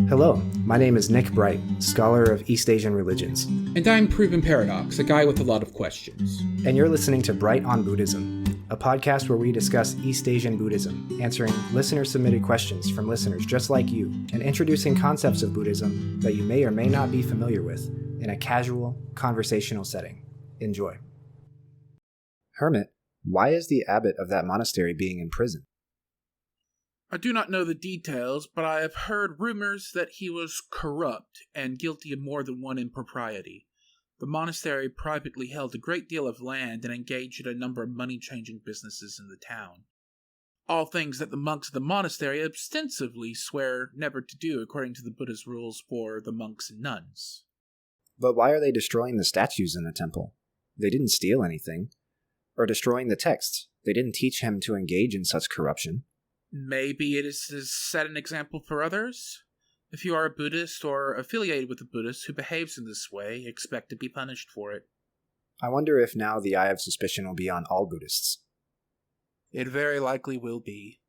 Hello, my name is Nick Bright, scholar of East Asian religions. And I'm Proven Paradox, a guy with a lot of questions. And you're listening to Bright on Buddhism, a podcast where we discuss East Asian Buddhism, answering listener-submitted questions from listeners just like you, and introducing concepts of Buddhism that you may or may not be familiar with in a casual, conversational setting. Enjoy. Hermit, why is the abbot of that monastery being in prison? I do not know the details, but I have heard rumors that he was corrupt and guilty of more than one impropriety. The monastery privately held a great deal of land and engaged in a number of money-changing businesses in the town. All things that the monks of the monastery ostensibly swear never to do according to the Buddha's rules for the monks and nuns. But why are they destroying the statues in the temple? They didn't steal anything. Or destroying the texts. They didn't teach him to engage in such corruption. Maybe it is to set an example for others? If you are a Buddhist or affiliated with a Buddhist who behaves in this way, expect to be punished for it. I wonder if now the eye of suspicion will be on all Buddhists. It very likely will be.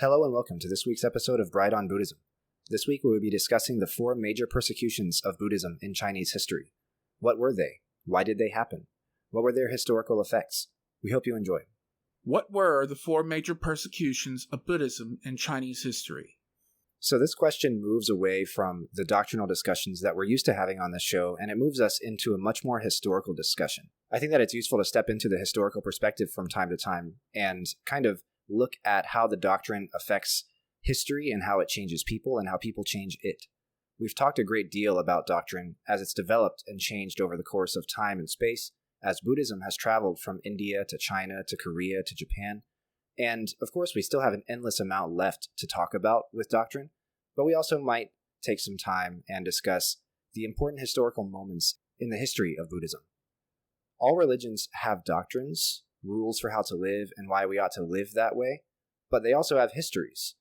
Hello and welcome to this week's episode of Bright on Buddhism. This week we will be discussing the 4 major persecutions of Buddhism in Chinese history. What were they? Why did they happen? What were their historical effects? We hope you enjoy. What were the 4 major persecutions of Buddhism in Chinese history? So this question moves away from the doctrinal discussions that we're used to having on this show, and it moves us into a much more historical discussion. I think that it's useful to step into the historical perspective from time to time and kind of look at how the doctrine affects history and how it changes people and how people change it. We've talked a great deal about doctrine as it's developed and changed over the course of time and space, as Buddhism has traveled from India to China to Korea to Japan. And of course, we still have an endless amount left to talk about with doctrine, but we also might take some time and discuss the important historical moments in the history of Buddhism. All religions have doctrines, rules for how to live and why we ought to live that way, but they also have histories.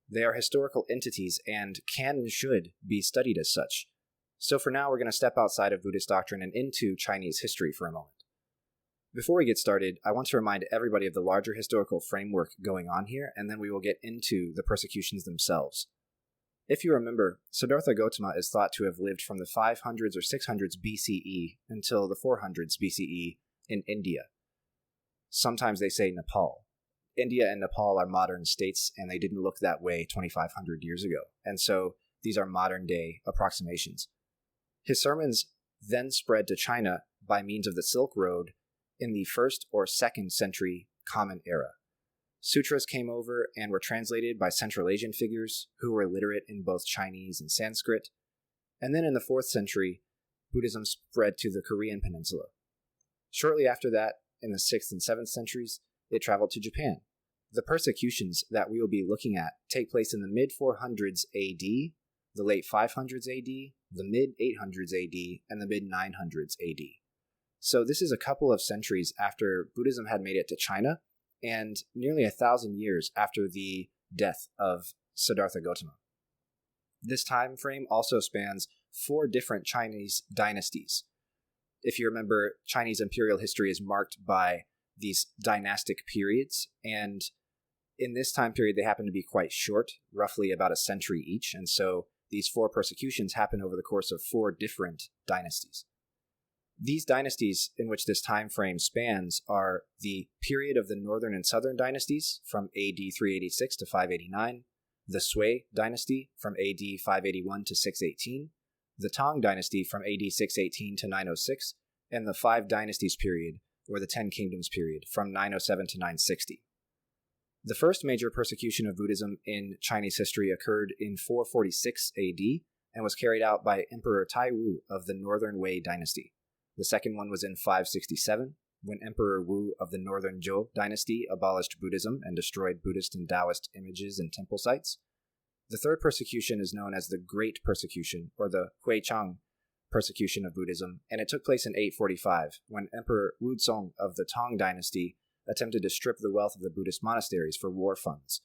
They are historical entities and can and should be studied as such. So for now, we're going to step outside of Buddhist doctrine and into Chinese history for a moment. Before we get started, I want to remind everybody of the larger historical framework going on here, and then we will get into the persecutions themselves. If you remember, Siddhartha Gautama is thought to have lived from the 500s or 600s BCE until the 400s BCE in India. Sometimes they say Nepal. India and Nepal are modern states, and they didn't look that way 2,500 years ago. And so these are modern-day approximations. His sermons then spread to China by means of the Silk Road in the 1st or 2nd century Common Era. Sutras came over and were translated by Central Asian figures who were literate in both Chinese and Sanskrit. And then in the 4th century, Buddhism spread to the Korean peninsula. Shortly after that, in the 6th and 7th centuries, it traveled to Japan. The persecutions that we will be looking at take place in the mid-400s AD, the late 500s AD, the mid-800s AD, and the mid-900s AD. So this is a couple of centuries after Buddhism had made it to China, and nearly 1,000 years after the death of Siddhartha Gautama. This time frame also spans 4 different Chinese dynasties. If you remember, Chinese imperial history is marked by these dynastic periods, and in this time period they happen to be quite short, roughly about a century each, and so these 4 persecutions happen over the course of 4 different dynasties. These dynasties in which this time frame spans are the period of the Northern and Southern dynasties from AD 386 to 589, the Sui dynasty from AD 581 to 618, the Tang dynasty from AD 618 to 906, and the 5 dynasties period, or the 10 kingdoms period, from 907 to 960. The first major persecution of Buddhism in Chinese history occurred in 446 AD and was carried out by Emperor Taiwu of the Northern Wei dynasty. The second one was in 567, when Emperor Wu of the Northern Zhou dynasty abolished Buddhism and destroyed Buddhist and Taoist images and temple sites. The third persecution is known as the Great Persecution, or the Huichang persecution of Buddhism, and it took place in 845, when Emperor Wuzong of the Tang dynasty attempted to strip the wealth of the Buddhist monasteries for war funds.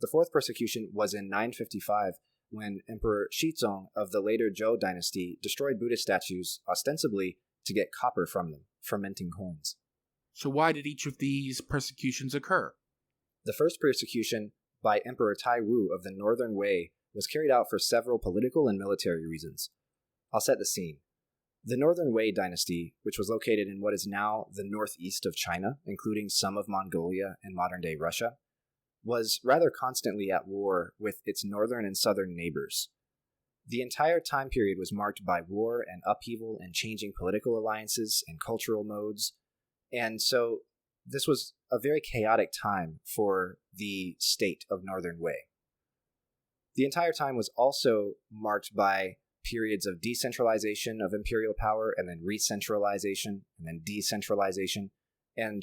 The fourth persecution was in 955, when Emperor Shizong of the later Zhou dynasty destroyed Buddhist statues, ostensibly to get copper from them, fermenting coins. So why did each of these persecutions occur? The first persecution by Emperor Tai Wu of the Northern Wei was carried out for several political and military reasons. I'll set the scene. The Northern Wei dynasty, which was located in what is now the northeast of China, including some of Mongolia and modern-day Russia, was rather constantly at war with its northern and southern neighbors. The entire time period was marked by war and upheaval and changing political alliances and cultural modes, and so this was a very chaotic time for the state of Northern Wei. The entire time was also marked by periods of decentralization of imperial power, and then re-centralization, and then decentralization. And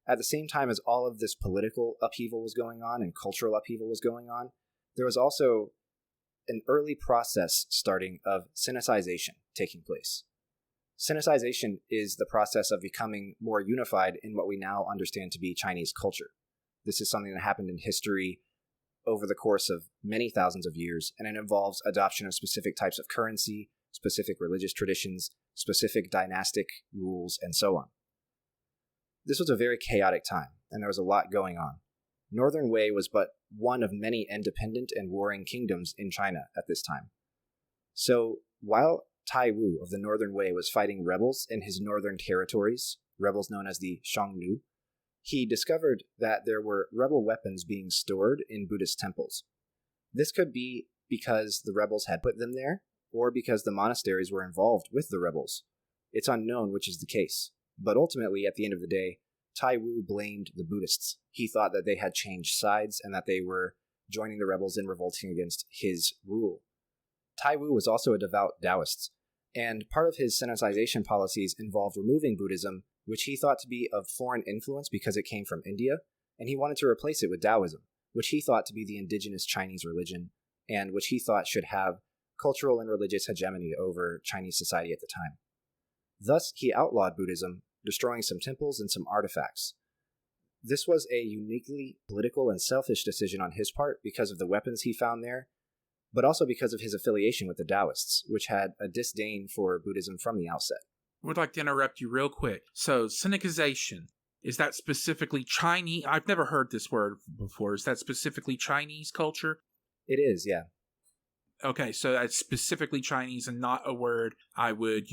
at the same time as all of this political upheaval was going on and cultural upheaval was going on, there was also an early process starting of Sinicization taking place. Sinicization is the process of becoming more unified in what we now understand to be Chinese culture. This is something that happened in history over the course of many thousands of years, and it involves adoption of specific types of currency, specific religious traditions, specific dynastic rules, and so on. This was a very chaotic time, and there was a lot going on. Northern Wei was but one of many independent and warring kingdoms in China at this time. So, while Tai Wu of the Northern Wei was fighting rebels in his northern territories, rebels known as the Xiongnu, he discovered that there were rebel weapons being stored in Buddhist temples. This could be because the rebels had put them there, or because the monasteries were involved with the rebels. It's unknown which is the case, but ultimately, at the end of the day, Tai Wu blamed the Buddhists. He thought that they had changed sides and that they were joining the rebels in revolting against his rule. Tai Wu was also a devout Taoist, and part of his Sinicization policies involved removing Buddhism, which he thought to be of foreign influence because it came from India, and he wanted to replace it with Taoism, which he thought to be the indigenous Chinese religion, and which he thought should have cultural and religious hegemony over Chinese society at the time. Thus, he outlawed Buddhism, destroying some temples and some artifacts. This was a uniquely political and selfish decision on his part because of the weapons he found there, but also because of his affiliation with the Taoists, which had a disdain for Buddhism from the outset. I would like to interrupt you real quick. So, Sinicization, is that specifically Chinese? I've never heard this word before. Is that specifically Chinese culture? It is, yeah. Okay, so that's specifically Chinese and not a word I would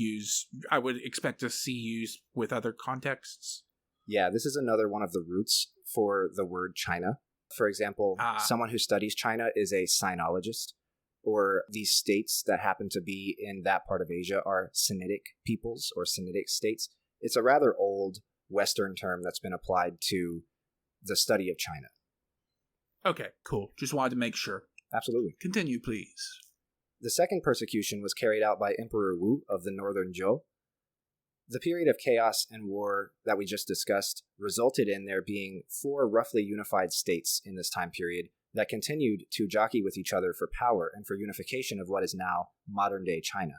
expect to see used with other contexts? Yeah, this is another one of the roots for the word China. For example, someone who studies China is a sinologist, or these states that happen to be in that part of Asia are Sinitic peoples or Sinitic states. It's a rather old Western term that's been applied to the study of China. Okay, cool. Just wanted to make sure. Absolutely. Continue, please. The second persecution was carried out by Emperor Wu of the Northern Zhou. The period of chaos and war that we just discussed resulted in there being 4 roughly unified states in this time period that continued to jockey with each other for power and for unification of what is now modern-day China.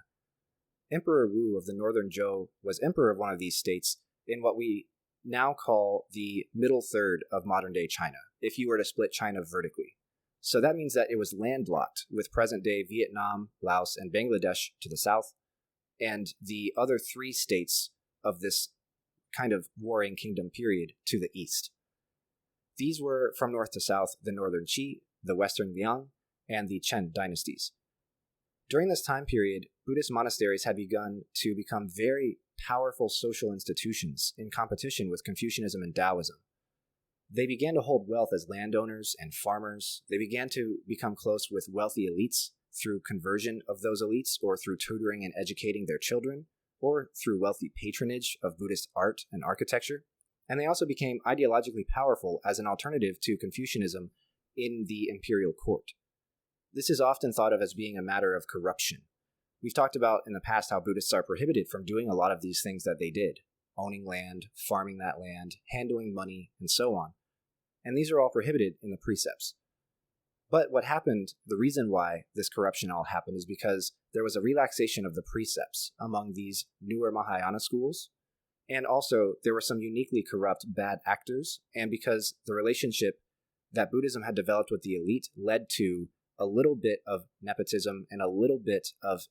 Emperor Wu of the Northern Zhou was emperor of one of these states in what we now call the middle third of modern-day China, if you were to split China vertically. So that means that it was landlocked with present-day Vietnam, Laos, and Bangladesh to the south, and the other 3 states of this kind of warring kingdom period to the east. These were, from north to south, the Northern Qi, the Western Liang, and the Chen dynasties. During this time period, Buddhist monasteries had begun to become very powerful social institutions in competition with Confucianism and Taoism. They began to hold wealth as landowners and farmers. They began to become close with wealthy elites through conversion of those elites, or through tutoring and educating their children, or through wealthy patronage of Buddhist art and architecture. And they also became ideologically powerful as an alternative to Confucianism in the imperial court. This is often thought of as being a matter of corruption. We've talked about in the past how Buddhists are prohibited from doing a lot of these things that they did: owning land, farming that land, handling money, and so on. And these are all prohibited in the precepts. But what happened, the reason why this corruption all happened, is because there was a relaxation of the precepts among these newer Mahayana schools, and also there were some uniquely corrupt bad actors, and because the relationship that Buddhism had developed with the elite led to a little bit of nepotism and a little bit of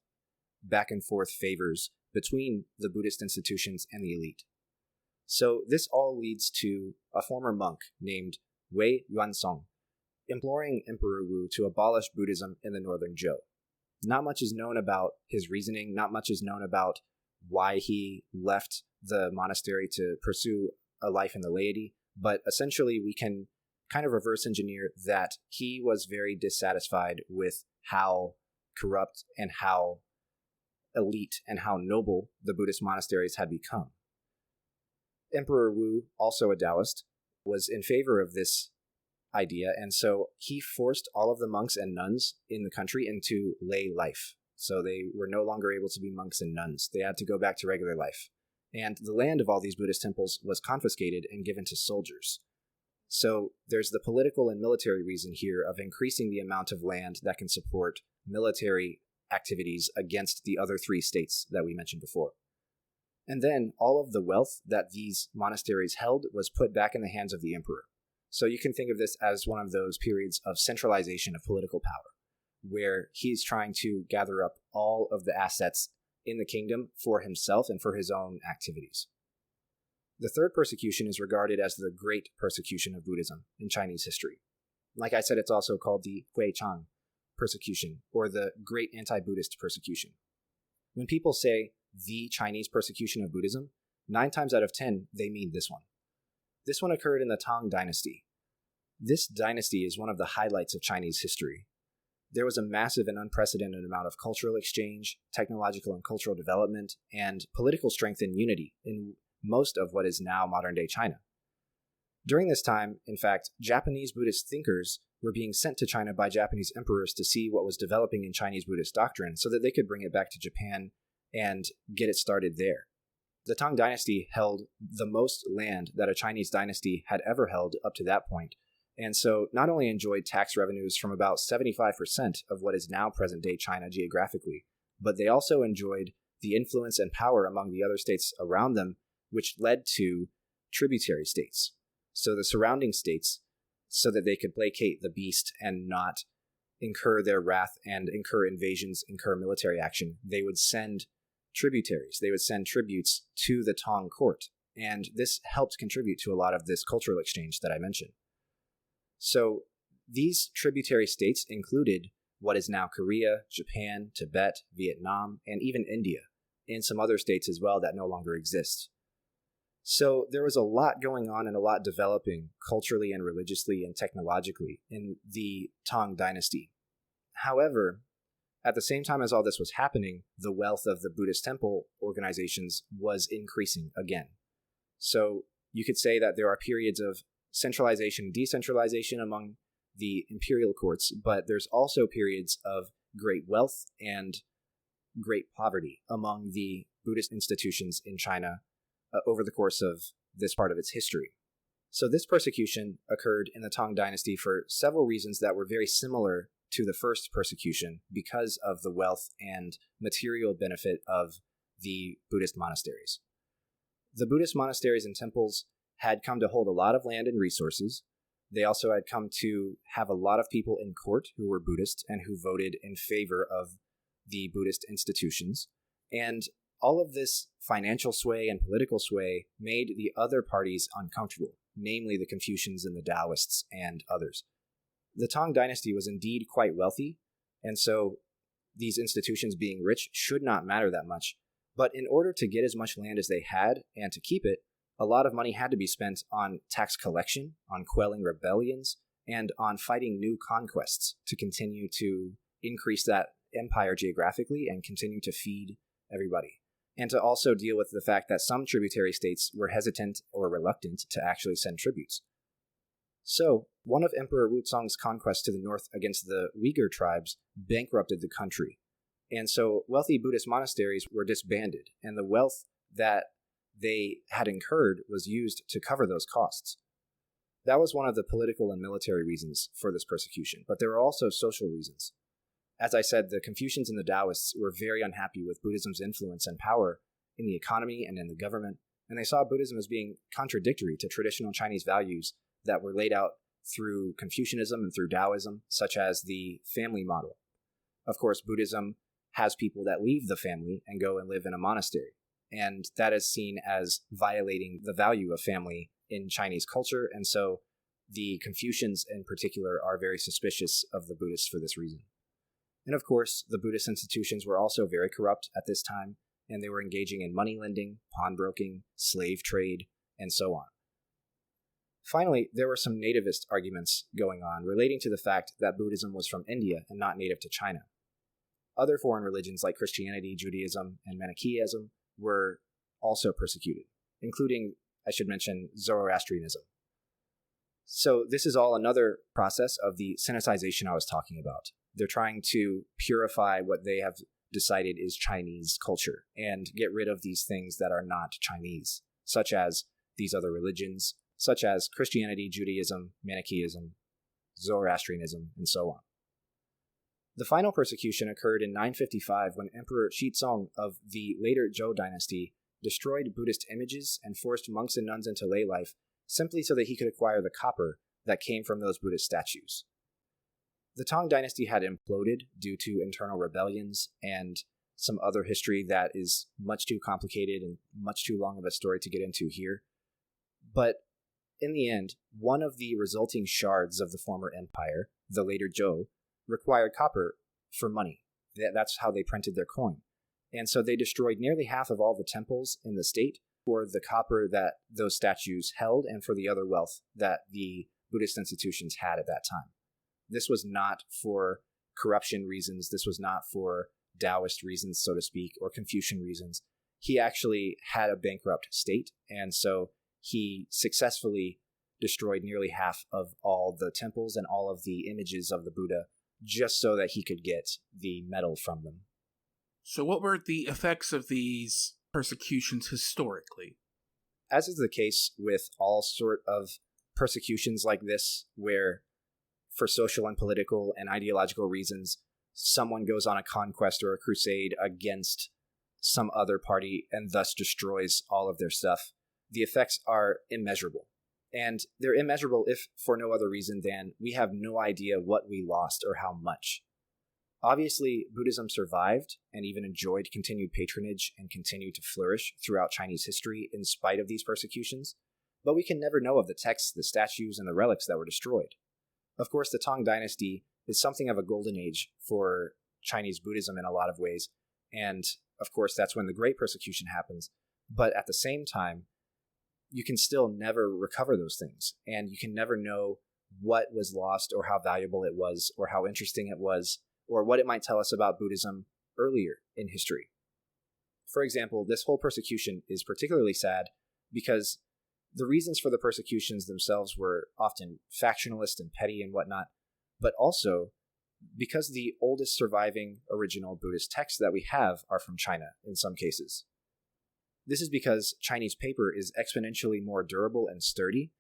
back and forth favors between the Buddhist institutions and the elite. So this all leads to a former monk named Wei Yuansong, imploring Emperor Wu to abolish Buddhism in the northern Zhou. Not much is known about his reasoning, not much is known about why he left the monastery to pursue a life in the laity, but essentially we can kind of reverse engineer that he was very dissatisfied with how corrupt and how elite and how noble the Buddhist monasteries had become. Emperor Wu, also a Taoist, was in favor of this idea, and so he forced all of the monks and nuns in the country into lay life. So they were no longer able to be monks and nuns. They had to go back to regular life. And the land of all these Buddhist temples was confiscated and given to soldiers. So there's the political and military reason here of increasing the amount of land that can support military activities against the other three states that we mentioned before. And then all of the wealth that these monasteries held was put back in the hands of the emperor. So you can think of this as one of those periods of centralization of political power, where he's trying to gather up all of the assets in the kingdom for himself and for his own activities. The third persecution is regarded as the Great Persecution of Buddhism in Chinese history. Like I said, it's also called the Huichang persecution, or the Great Anti-Buddhist Persecution. When people say the Chinese persecution of Buddhism, 9 times out of 10, they mean this one. This one occurred in the Tang Dynasty. This dynasty is one of the highlights of Chinese history. There was a massive and unprecedented amount of cultural exchange, technological and cultural development, and political strength and unity in most of what is now modern-day China. During this time, in fact, Japanese Buddhist thinkers were being sent to China by Japanese emperors to see what was developing in Chinese Buddhist doctrine so that they could bring it back to Japan and get it started there. The Tang Dynasty held the most land that a Chinese dynasty had ever held up to that point, and so not only enjoyed tax revenues from about 75% of what is now present-day China geographically, but they also enjoyed the influence and power among the other states around them, which led to tributary states. So the surrounding states, so that they could placate the beast and not incur their wrath and incur invasions, incur military action, they would send tributaries. They would send tributes to the Tang court. And this helped contribute to a lot of this cultural exchange that I mentioned. So these tributary states included what is now Korea, Japan, Tibet, Vietnam, and even India, and some other states as well that no longer exist. So there was a lot going on and a lot developing culturally and religiously and technologically in the Tang Dynasty. However, at the same time as all this was happening, the wealth of the Buddhist temple organizations was increasing again. So you could say that there are periods of centralization and decentralization among the imperial courts, but there's also periods of great wealth and great poverty among the Buddhist institutions in China over the course of this part of its history. So this persecution occurred in the Tang Dynasty for several reasons that were very similar to the first persecution because of the wealth and material benefit of the Buddhist monasteries. The Buddhist monasteries and temples had come to hold a lot of land and resources. They also had come to have a lot of people in court who were Buddhist and who voted in favor of the Buddhist institutions. And all of this financial sway and political sway made the other parties uncomfortable, namely the Confucians and the Taoists and others. The Tang Dynasty was indeed quite wealthy, and so these institutions being rich should not matter that much. But in order to get as much land as they had and to keep it, a lot of money had to be spent on tax collection, on quelling rebellions, and on fighting new conquests to continue to increase that empire geographically and continue to feed everybody. And to also deal with the fact that some tributary states were hesitant or reluctant to actually send tributes. So, one of Emperor Wuzong's conquests to the north against the Uyghur tribes bankrupted the country. And so wealthy Buddhist monasteries were disbanded, and the wealth that they had incurred was used to cover those costs. That was one of the political and military reasons for this persecution, but there were also social reasons. As I said, the Confucians and the Taoists were very unhappy with Buddhism's influence and power in the economy and in the government, and they saw Buddhism as being contradictory to traditional Chinese values that were laid out through Confucianism and through Taoism, such as the family model. Of course, Buddhism has people that leave the family and go and live in a monastery, and that is seen as violating the value of family in Chinese culture, and so the Confucians in particular are very suspicious of the Buddhists for this reason. And of course, the Buddhist institutions were also very corrupt at this time, and they were engaging in money lending, pawnbroking, slave trade, and so on. Finally, there were some nativist arguments going on relating to the fact that Buddhism was from India and not native to China. Other foreign religions like Christianity, Judaism, and Manichaeism were also persecuted, including, I should mention, Zoroastrianism. So this is all another process of the Sinicization I was talking about. They're trying to purify what they have decided is Chinese culture and get rid of these things that are not Chinese, such as these other religions, such as Christianity, Judaism, Manichaeism, Zoroastrianism, and so on. The final persecution occurred in 955 when Emperor Shizong of the later Zhou dynasty destroyed Buddhist images and forced monks and nuns into lay life simply so that he could acquire the copper that came from those Buddhist statues. The Tang dynasty had imploded due to internal rebellions and some other history that is much too complicated and much too long of a story to get into here. But in the end, one of the resulting shards of the former empire, the later Zhou, required copper for money. That's how they printed their coin. And so they destroyed nearly half of all the temples in the state for the copper that those statues held and for the other wealth that the Buddhist institutions had at that time. This was not for corruption reasons. This was not for Taoist reasons, so to speak, or Confucian reasons. He actually had a bankrupt state, and so he successfully destroyed nearly half of all the temples and all of the images of the Buddha just so that he could get the metal from them. So what were the effects of these persecutions historically? As is the case with all sort of persecutions like this, where for social and political and ideological reasons, someone goes on a conquest or a crusade against some other party and thus destroys all of their stuff, the effects are immeasurable. And they're immeasurable if for no other reason than we have no idea what we lost or how much. Obviously, Buddhism survived and even enjoyed continued patronage and continued to flourish throughout Chinese history in spite of these persecutions, but we can never know of the texts, the statues, and the relics that were destroyed. Of course, the Tang dynasty is something of a golden age for Chinese Buddhism in a lot of ways, and of course that's when the great persecution happens, but at the same time, you can still never recover those things, and you can never know what was lost or how valuable it was or how interesting it was or what it might tell us about Buddhism earlier in history. For example, this whole persecution is particularly sad because the reasons for the persecutions themselves were often factionalist and petty and whatnot, but also because the oldest surviving original Buddhist texts that we have are from China in some cases. This is because Chinese paper is exponentially more durable and sturdy,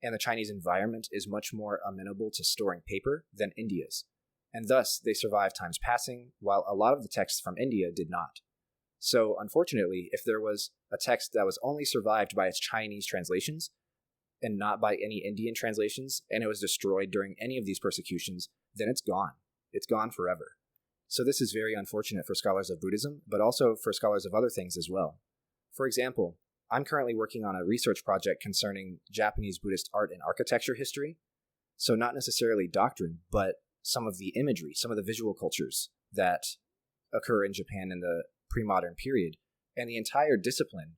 and the Chinese environment is much more amenable to storing paper than India's, and thus they survived time's passing, while a lot of the texts from India did not. So, unfortunately, if there was a text that was only survived by its Chinese translations, and not by any Indian translations, and it was destroyed during any of these persecutions, then it's gone. It's gone forever. So this is very unfortunate for scholars of Buddhism, but also for scholars of other things as well. For example, I'm currently working on a research project concerning Japanese Buddhist art and architecture history. So not necessarily doctrine, but some of the imagery, some of the visual cultures that occur in Japan in the pre-modern period. And the entire discipline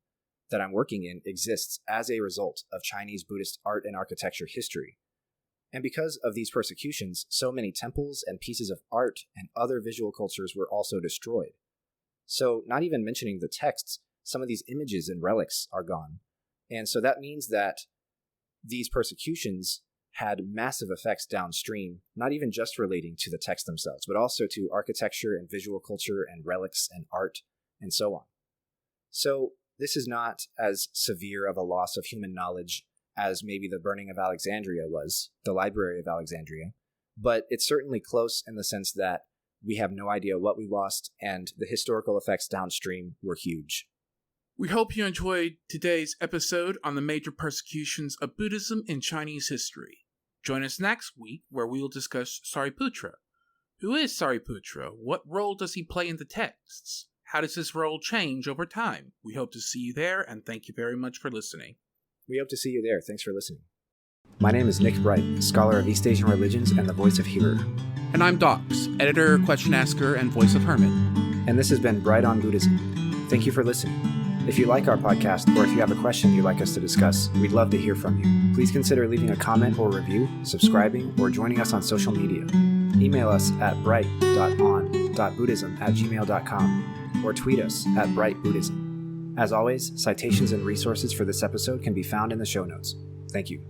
that I'm working in exists as a result of Chinese Buddhist art and architecture history. And because of these persecutions, so many temples and pieces of art and other visual cultures were also destroyed. So not even mentioning the texts, some of these images and relics are gone. And so that means that these persecutions had massive effects downstream, not even just relating to the text themselves, but also to architecture and visual culture and relics and art and so on. So this is not as severe of a loss of human knowledge as maybe the burning of Alexandria was, the Library of Alexandria, but it's certainly close in the sense that we have no idea what we lost, and the historical effects downstream were huge. We hope you enjoyed today's episode on the major persecutions of Buddhism in Chinese history. Join us next week where we will discuss Sariputra. Who is Sariputra? What role does he play in the texts? How does his role change over time? We hope to see you there, and thank you very much for listening. We hope to see you there. Thanks for listening. My name is Nick Bright, scholar of East Asian religions and the voice of Hearer. And I'm Docs, editor, question asker, and voice of Hermit. And this has been Bright on Buddhism. Thank you for listening. If you like our podcast, or if you have a question you'd like us to discuss, we'd love to hear from you. Please consider leaving a comment or review, subscribing, or joining us on social media. Email us at bright.on.buddhism@gmail.com or tweet us at brightbuddhism. As always, citations and resources for this episode can be found in the show notes. Thank you.